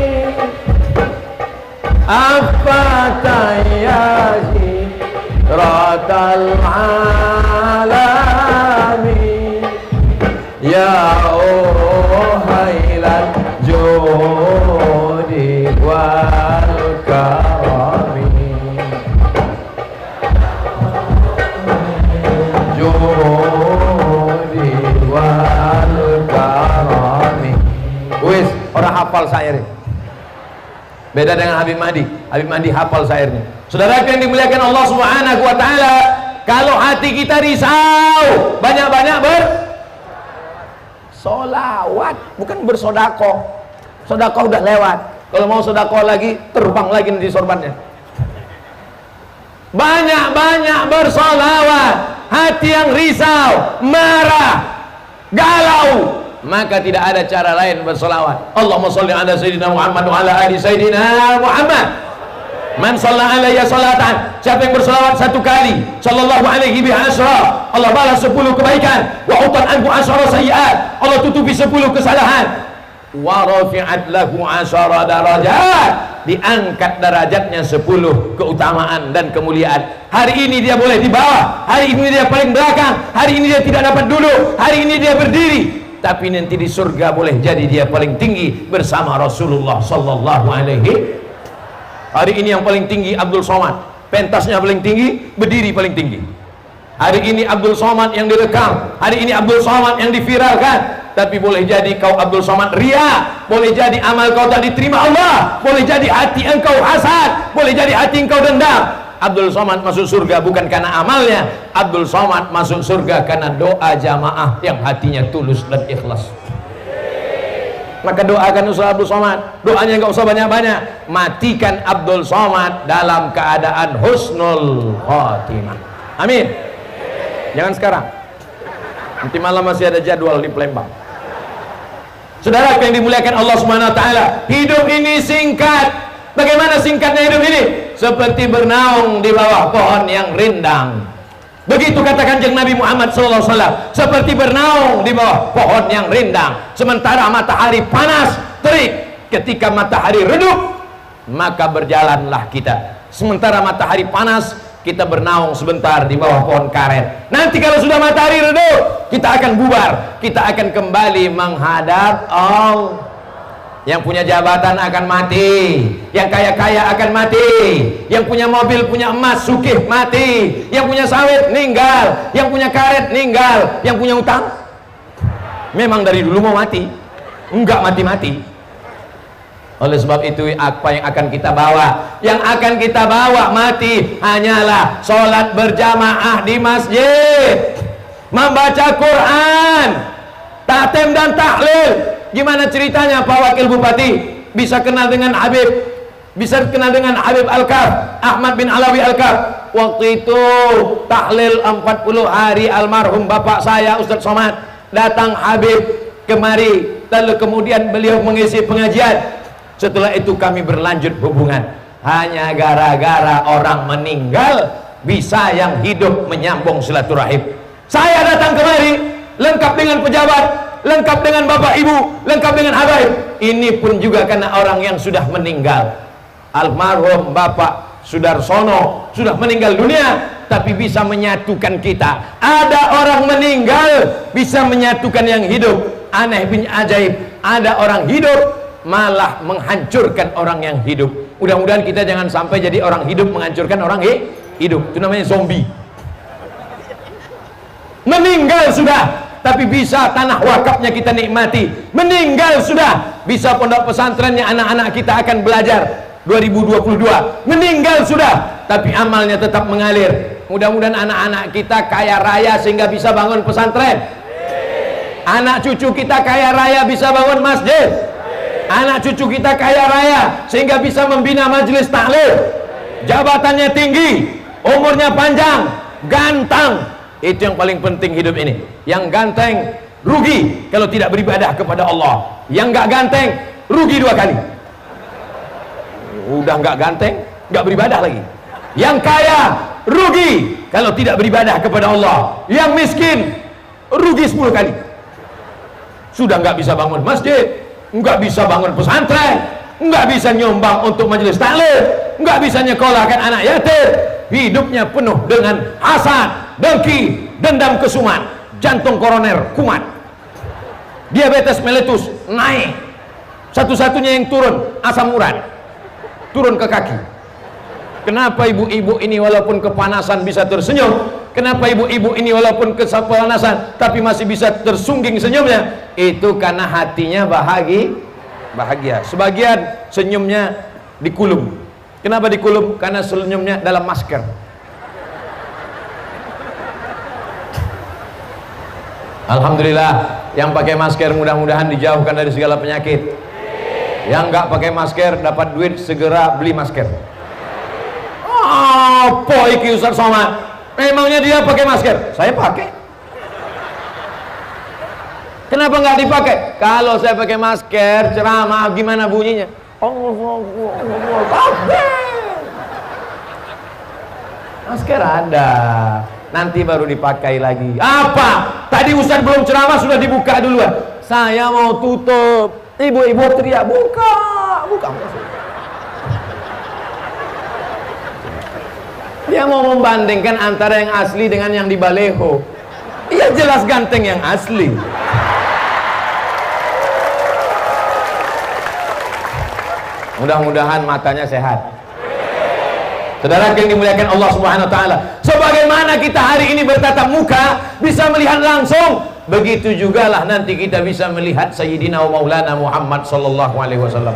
afatayyaji ratal alami, ya uhailan judi wal karami, judi wal karami. Wis, orang hafal syair. Beda dengan Habib Mahdi. Habib Mahdi hafal syairnya. Saudara yang dimuliakan Allah Subhanahu wa taala, kalau hati kita risau, banyak-banyak solawat, bukan bersodakoh. Sodakoh udah lewat. Kalau mau sodakoh lagi, terbang lagi nanti sorbannya. Banyak-banyak bersolawat. Hati yang risau, marah, galau, maka tidak ada cara lain bersolawat. Allahumma sholli ala sayyidina Muhammad wa ala ali sayyidina Muhammad. Man shalla alayya salatan, siapa yang bersolawat 1 kali, sallallahu alaihi bi asyra, Allah balas 10 kebaikan, wa utan anhu asyra sayyi'at, Allah tutupi 10 kesalahan, wa rafi'at lahu asyra darajat, diangkat derajatnya 10 keutamaan dan kemuliaan. Hari ini dia boleh di bawah, hari ini dia paling belakang, hari ini dia tidak dapat duduk, hari ini dia berdiri, tapi nanti di surga boleh jadi dia paling tinggi bersama Rasulullah sallallahu alaihi. Hari ini yang paling tinggi Abdul Somad, pentasnya paling tinggi, berdiri paling tinggi. Hari ini Abdul Somad yang direkam, hari ini Abdul Somad yang diviralkan. Tapi boleh jadi kau Abdul Somad ria, boleh jadi amal kau tak diterima Allah, boleh jadi hati engkau hasad, boleh jadi hati engkau dendam. Abdul Somad masuk surga bukan karena amalnya, Abdul Somad masuk surga karena doa jamaah yang hatinya tulus dan ikhlas. Maka doakan usaha Abdul Somad, doanya nggak usah banyak-banyak, matikan Abdul Somad dalam keadaan husnul khotimah. Amin. Jangan sekarang, nanti malam masih ada jadwal di Palembang. Saudara yang dimuliakan Allah Subhanahu wa taala, hidup ini singkat, Bagaimana singkatnya hidup ini? Seperti bernaung di bawah pohon yang rindang. Begitu kata Kanjeng Nabi Muhammad SAW, seperti bernaung di bawah pohon yang rindang. Sementara matahari panas terik, ketika matahari redup maka berjalanlah kita. Sementara matahari panas, kita bernaung sebentar di bawah pohon karet. Nanti kalau sudah matahari redup, kita akan bubar, kita akan kembali menghadap Allah. Yang punya jabatan akan mati, yang kaya-kaya akan mati, yang punya mobil, punya emas, sugih mati, yang punya sawit ninggal, yang punya karet ninggal, yang punya utang memang dari dulu mau mati, enggak mati-mati. Oleh sebab itu, apa yang akan kita bawa? Yang akan kita bawa mati hanyalah sholat berjamaah di masjid, membaca Quran, tatim dan tahlil. Gimana ceritanya Pak Wakil Bupati bisa kenal dengan Habib, bisa kenal dengan Habib Al-Kaf, Ahmad bin Alawi Al-Kaf? Waktu itu tahlil 40 hari almarhum bapak saya Ustaz Somad, datang Habib kemari, lalu kemudian beliau mengisi pengajian. Setelah itu kami berlanjut hubungan. Hanya gara-gara orang meninggal bisa yang hidup menyambung silaturahim. Saya datang kemari lengkap dengan pejabat, lengkap dengan bapak ibu, lengkap dengan habaib. Ini pun juga karena orang yang sudah meninggal. Almarhum Bapak Sudarsono sudah meninggal dunia, tapi bisa menyatukan kita. Ada orang meninggal bisa menyatukan yang hidup. Aneh bin ajaib, ada orang hidup malah menghancurkan orang yang hidup. Mudah-mudahan kita jangan sampai jadi orang hidup menghancurkan orang hidup. Itu namanya zombie. Meninggal sudah, tapi bisa tanah wakafnya kita nikmati. Meninggal sudah, bisa pondok pesantrennya anak-anak kita akan belajar 2022. Meninggal sudah, tapi amalnya tetap mengalir. Mudah-mudahan anak-anak kita kaya raya sehingga bisa bangun pesantren. Anak cucu kita kaya raya bisa bangun masjid. Anak cucu kita kaya raya sehingga bisa membina majelis taklim. Jabatannya tinggi, umurnya panjang, ganteng. Itu yang paling penting hidup ini. Yang ganteng rugi kalau tidak beribadah kepada Allah. Yang nggak ganteng rugi 2 kali. Udah nggak ganteng, nggak beribadah lagi. Yang kaya rugi kalau tidak beribadah kepada Allah. Yang miskin rugi 10 kali. Sudah nggak bisa bangun masjid, nggak bisa bangun pesantren, nggak bisa nyumbang untuk majelis taklim, nggak bisa nyekolahkan anak yatim. Hidupnya penuh dengan hasad, dengki, dendam kesumat, jantung koroner kumat, diabetes meletus naik, satu-satunya yang turun asam urat, turun ke kaki. Kenapa ibu-ibu ini walaupun kepanasan bisa tersenyum? Kenapa ibu-ibu ini walaupun kepanasan tapi masih bisa tersungging senyumnya? Itu karena hatinya bahagia. Sebagian senyumnya dikulum. Kenapa dikulum? Karena senyumnya dalam masker. Alhamdulillah, yang pakai masker mudah-mudahan dijauhkan dari segala penyakit. Yang nggak pakai masker dapat duit, segera beli masker. Apa iki Ustaz Somad? Memangnya dia pakai masker? Saya pakai. Kenapa nggak dipakai? Kalau saya pakai masker ceramah gimana bunyinya? Masker ada, nanti baru dipakai lagi. Apa? Tadi Ustaz belum ceramah sudah dibuka duluan. Saya mau tutup. Ibu-ibu teriak, buka. Dia mau membandingkan antara yang asli dengan yang di baleho. Iya jelas ganteng yang asli. Mudah-mudahan matanya sehat. Saudara yang dimuliakan Allah Subhanahu wa taala, sebagaimana kita hari ini bertatap muka bisa melihat langsung, begitu jugalah nanti kita bisa melihat Sayyidina wa Maulana Muhammad sallallahu alaihi wasallam.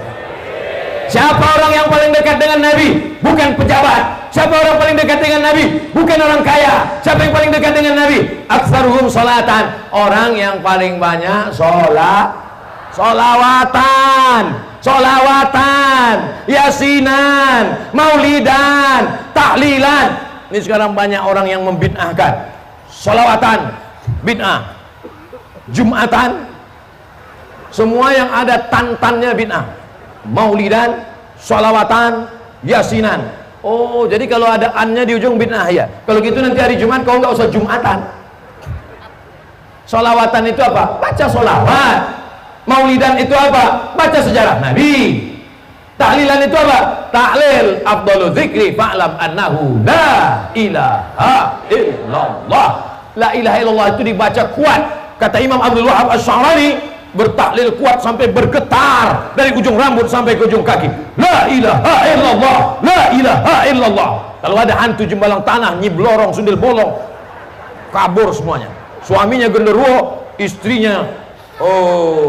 Siapa orang yang paling dekat dengan Nabi? Bukan pejabat. Siapa orang paling dekat dengan Nabi? Bukan orang kaya. Siapa yang paling dekat dengan Nabi? Aktsaruhum sholatan. Orang yang paling banyak solawatan, yasinan, maulidan, tahlilan. Ini sekarang banyak orang yang membid'ahkan. Solawatan, bid'ah. Jumatan, semua yang ada tantannya bid'ah. Maulidan, sholawatan, yasinan. Oh, jadi kalau ada annya di ujung bid'ah ya. Kalau gitu nanti hari Jumat kau nggak usah Jumatan. Sholawatan itu apa? Baca sholawat. Maulidan itu apa? Baca sejarah Nabi. Tahlilan itu apa? Tahlil afdalu dzikri fa'lam annahu la ilaha illallah. La ilaha illallah itu dibaca kuat. Kata Imam Abdul Wahab Asy-Sy'arani, bertahlil kuat sampai bergetar dari ujung rambut sampai ke ujung kaki. La ilaha illallah, la ilaha illallah. Kalau ada hantu jembalang tanah, nyiblorong, sundel bolong, kabur semuanya. Suaminya genderuwo, istrinya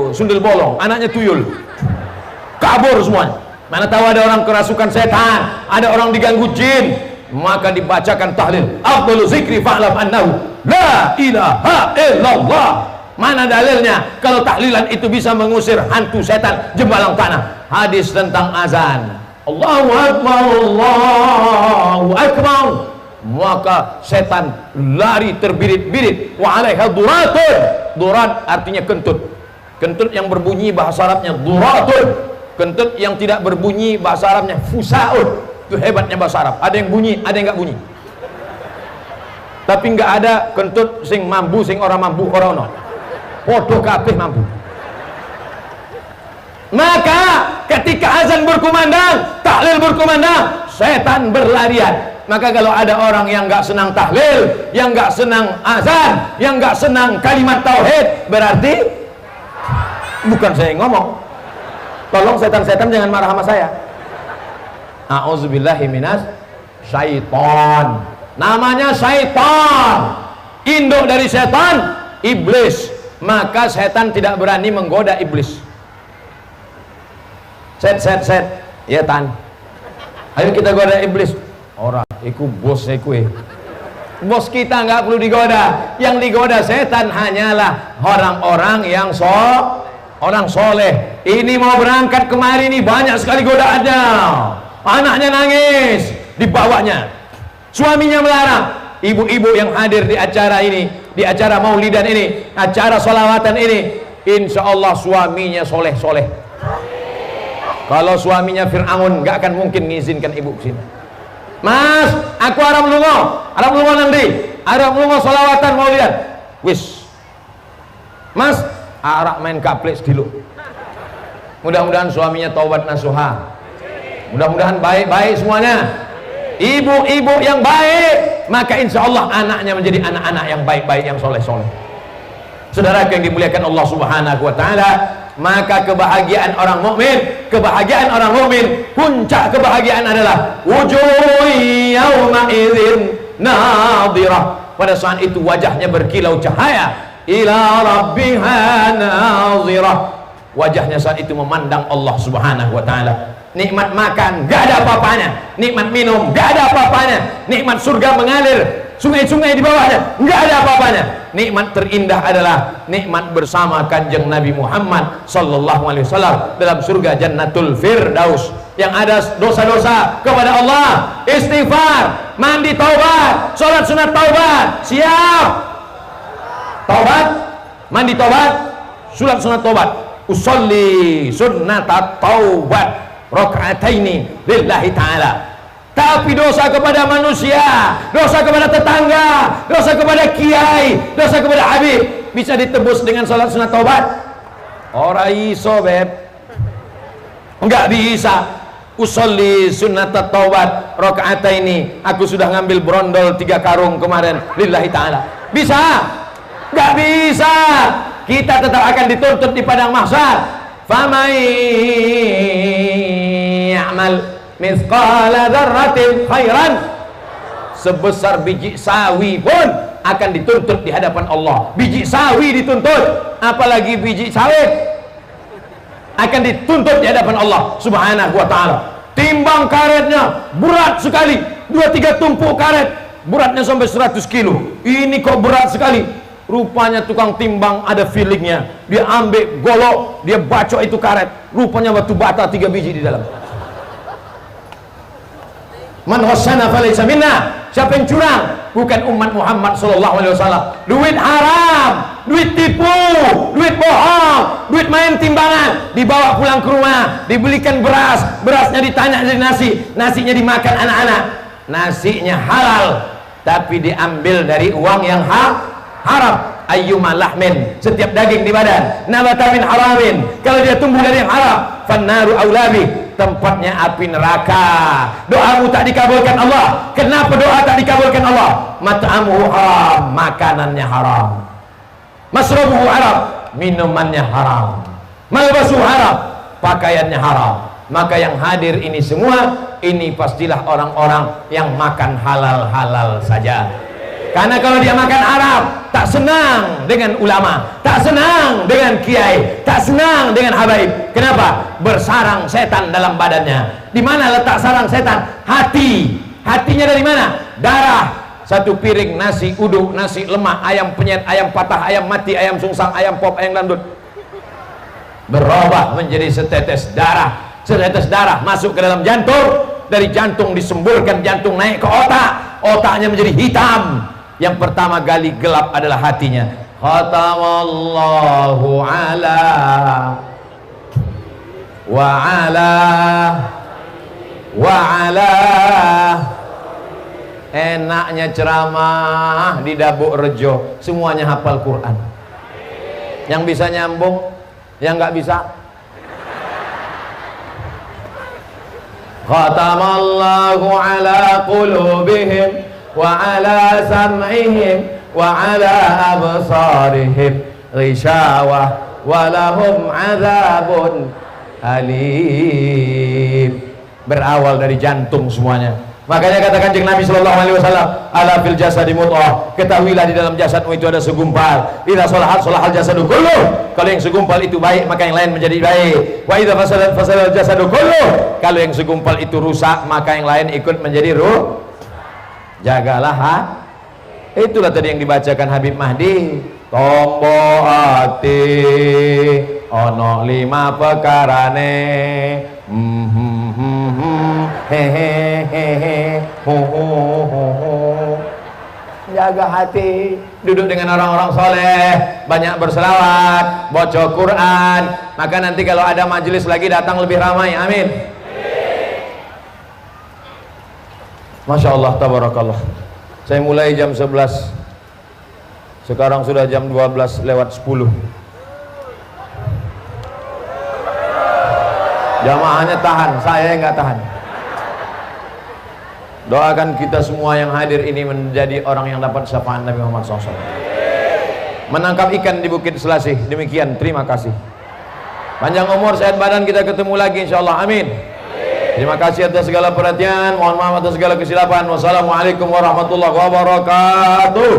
sundel bolong, anaknya tuyul, kabur semuanya. Mana tahu ada orang kerasukan setan, ada orang diganggu jin, maka dibacakan tahlil afdalu zikri fa'lam annahu la ilaha illallah. Mana dalilnya kalau tahlilan itu bisa mengusir hantu setan jembalang tanah? Hadis tentang azan, Allahu akbar, Allahu akbar, maka setan lari terbirit-birit. Wa 'alaiha duratun, durat artinya kentut. Kentut yang berbunyi bahasa Arabnya duratun. Kentut yang tidak berbunyi bahasa Arabnya fusaun. Itu hebatnya bahasa Arab. Ada yang bunyi, ada yang nggak bunyi. Tapi nggak ada kentut sing mambu, sing orang mambu, orang ono. Podo kabeh mambu. Maka ketika azan berkumandang, tahlil berkumandang, setan berlarian. Maka kalau ada orang yang nggak senang tahlil, yang nggak senang azan, yang nggak senang kalimat tauhid, berarti bukan saya yang ngomong. Tolong setan-setan jangan marah sama saya. A'udzubillahi minas syaiton. Namanya syaiton. Induk dari setan, iblis. Maka setan tidak berani menggoda iblis. Set. Ya tan. Ayo kita goda iblis. Ora, iku bos iku. Bos kita nggak perlu digoda. Yang digoda setan hanyalah orang-orang yang orang soleh. Ini mau berangkat kemari nih banyak sekali godaannya. Anaknya nangis, dibawanya. Suaminya melarang. Ibu-ibu yang hadir di acara ini, di acara maulidan ini, acara sholawatan ini, insya Allah suaminya soleh-soleh. Kalau suaminya Fir'aun, nggak akan mungkin mengizinkan ibu ke sini. Mas, aku arep lunga nanti. Arep lunga sholawatan maulidan. Wis. Mas, arak main kaplek dulu. Mudah-mudahan suaminya taubat nasuha. Mudah-mudahan baik-baik semuanya. Ibu-ibu yang baik, maka insya Allah anaknya menjadi anak-anak yang baik-baik, yang soleh-soleh. Saudara yang dimuliakan Allah Subhanahu wa Ta'ala, maka kebahagiaan orang mukmin, puncak kebahagiaan adalah wujuh yauma idzin nadhirah. Pada saat itu wajahnya berkilau cahaya. Ila rabbiha nazirah. Wajahnya saat itu memandang Allah Subhanahu wa Ta'ala. Nikmat makan gak ada apa-apanya, nikmat minum gak ada apa-apanya, nikmat surga mengalir, sungai-sungai di bawahnya gak ada apa-apanya. Nikmat terindah adalah nikmat bersama Kanjeng Nabi Muhammad sallallahu alaihi wasallam dalam surga Jannatul Firdaus. Yang ada dosa-dosa kepada Allah, istighfar, mandi taubat, sholat sunat taubat, siap taubat, mandi taubat, sholat sunat taubat, usolli sunnata taubat rakaataini lillahi ta'ala. Tapi dosa kepada manusia, dosa kepada tetangga, dosa kepada kiai, dosa kepada habib bisa ditebus dengan salat sunat taubat? Ora iso, beb. Enggak bisa. Usolli sunnat taubat rakaataini. Aku sudah ngambil brondol 3 karung kemarin lillahi ta'ala. Bisa? Enggak bisa. Kita tetap akan dituntut di padang mahsyar. Faman ya'mal mithqala dzarratin khairan, sebesar biji sawi pun akan dituntut di hadapan Allah. Biji sawi dituntut, apalagi biji sawit akan dituntut di hadapan Allah Subhanahu wa Ta'ala. Timbang karetnya berat sekali, 2-3 tumpuk karet beratnya sampai 100 kilo. Ini kok berat sekali. Rupanya tukang timbang ada feelingnya. Dia ambil golok, dia bacok itu karet, rupanya batu bata 3 biji di dalam. Man ghasyana falaysa minna. Siapa yang curang? Bukan umat Muhammad sallallahu alaihi wasallam. Duit haram, duit tipu, duit bohong, duit main timbangan, dibawa pulang ke rumah, dibelikan beras, berasnya ditanya jadi nasi, nasinya dimakan anak-anak, nasinya halal tapi diambil dari uang yang haram. Ayyuma lahmin, setiap daging di badan nabata min haramin, kalau dia tumbuh dari yang haram, fannaru aulabi, tempatnya api neraka. Doamu tak dikabulkan Allah. Kenapa doa tak dikabulkan Allah? Mat'amuhu haram, makanannya haram, masrabuhu haram, minumannya haram, malbasuhu haram, pakaiannya haram. Maka yang hadir ini semua, ini pastilah orang-orang yang makan halal-halal saja. Karena kalau dia makan haram, tak senang dengan ulama, tak senang dengan kiai, tak senang dengan habaib. Kenapa? Bersarang setan dalam badannya. Di mana letak sarang setan? Hati. Hatinya dari mana? Darah. Satu piring nasi uduk, nasi lemak, ayam penyet, ayam patah, ayam mati, ayam sungsang, ayam pop, ayam dangdut, berubah menjadi setetes darah. Setetes darah masuk ke dalam jantung, dari jantung disemburkan, jantung naik ke otak, otaknya menjadi hitam. Yang pertama gali gelap adalah hatinya. Khatamallahu ala wa ala wa ala. Enaknya ceramah di Dabuk Rejo, semuanya hafal Quran. Yang bisa nyambung, yang nggak bisa. Khatamallahu ala qulubihim wa ala sam'ihim wa ala absarihim ghishawah wa lahum adzabun alim. Berawal dari jantung semuanya. Makanya kata Kanjeng Nabi sallallahu alaihi wasallam, ala fil jasadi mudghah, ketahuilah di dalam jasadmu itu ada segumpal. Idza shalahat shalahal jasadu kulluh, kalau yang segumpal itu baik maka yang lain menjadi baik. Wa idza fasadat fasadal jasadu kulluh, kalau yang segumpal itu rusak maka yang lain ikut menjadi rusak. Jagalah itulah tadi yang dibacakan Habib Mahdi. Tombo hati ono 5 pekarane, hehehe, jaga hati, duduk dengan orang-orang soleh, banyak berselawat, baca Quran, maka nanti kalau ada majelis lagi datang lebih ramai. Amin. Masya Allah, tabarakallah. Saya mulai jam 11, sekarang sudah jam 12:10. Jamaahnya tahan, saya nggak tahan. Doakan kita semua yang hadir ini menjadi orang yang dapat syafaat Nabi Muhammad SAW. Menangkap ikan di Bukit Selasih. Demikian, terima kasih. Panjang umur, sehat badan, kita ketemu lagi insyaallah. Amin. Terima kasih atas segala perhatian, mohon maaf atas segala kesilapan. Wassalamualaikum warahmatullahi wabarakatuh.